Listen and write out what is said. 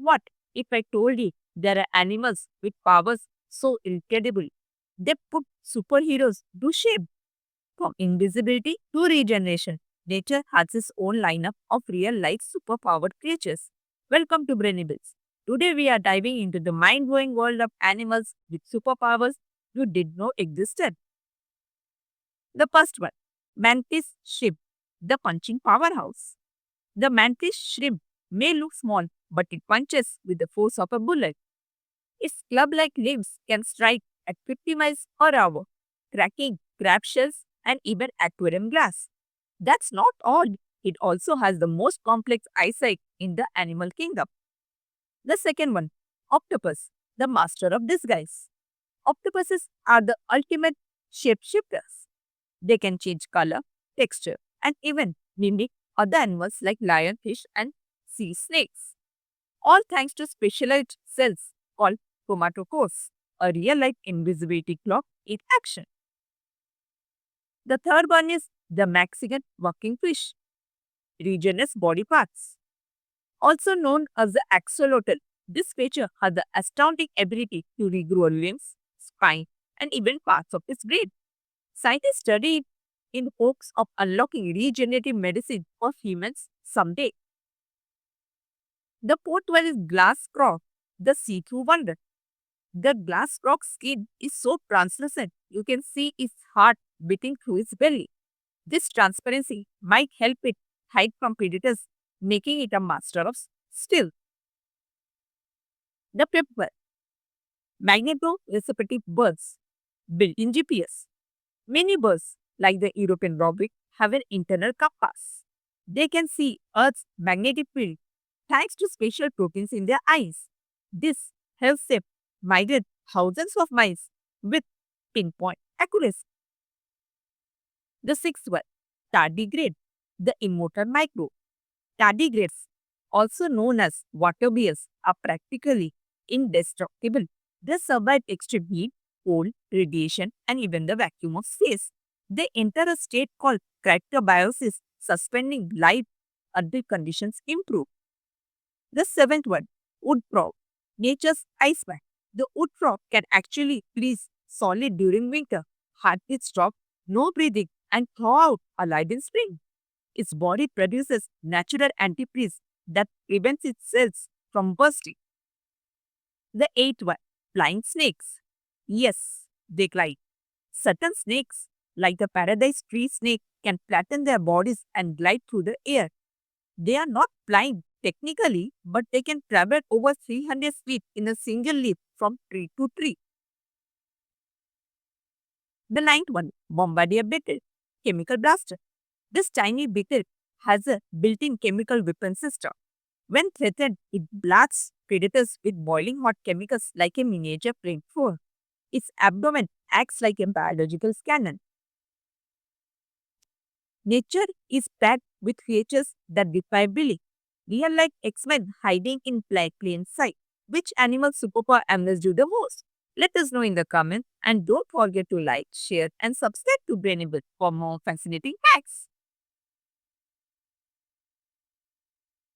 What if I told you there are animals with powers so incredible? They put superheroes to shame. From invisibility to regeneration, nature has its own lineup of real life superpowered creatures. Welcome to Brainables. Today we are diving into the mind blowing world of animals with superpowers you did not know existed. The first one, Mantis shrimp, the punching powerhouse. The mantis shrimp may look small, but it punches with the force of a bullet. Its club like limbs can strike at 50 miles per hour, cracking crab shells and even aquarium glass. That's not all. It also has the most complex eyesight in the animal kingdom. The second one, octopus, the master of disguise. Octopuses are the ultimate shapeshifters. They can change color, texture, and even mimic other animals like lionfish and sea snakes. All thanks to specialized cells called chromatophores, a real-life invisibility clock in action. The third one is the Mexican working fish, regionless body parts. Also known as the axolotl, this creature has the astounding ability to regrow limbs, spine, and even parts of its brain. Scientists study it in hopes of unlocking regenerative medicine for humans someday. The fourth one is glass frog, the see-through wonder. The glass frog's skin is so translucent you can see its heart beating through its belly. This transparency might help it hide from predators, making it a master of stealth. The fifth one, magneto-receptive birds, built-in GPS. Many birds, like the European robin, have an internal compass. They can see Earth's magnetic field thanks to special proteins in their eyes. This helps them migrate thousands of miles with pinpoint accuracy. The sixth one, tardigrade, the immortal microbe. Tardigrades, also known as water bears, are practically indestructible. They survive extreme heat, cold, radiation, and even the vacuum of space. They enter a state called cryptobiosis, suspending life until conditions improve. The seventh one, wood frog, nature's iceman. The wood frog can actually freeze solid during winter, heartbeat stop, no breathing, and thaw out alive in spring. Its body produces natural antifreeze that prevents its cells from bursting. The eighth one, flying snakes. Yes, they glide. Certain snakes, like the paradise tree snake, can flatten their bodies and glide through the air. They are not flying technically, but they can travel over 300 feet in a single leap from tree to tree. The ninth one, Bombardier beetle, chemical blaster. This tiny beetle has a built-in chemical weapon system. When threatened, it blasts predators with boiling hot chemicals like a miniature flamethrower. Its abdomen acts like a biological cannon. Nature is packed with creatures that defy belief. Real like X-Men hiding in plain sight. Which animal superpower amazed you the most? Let us know in the comments and don't forget to like, share and subscribe to Brainable for more fascinating facts.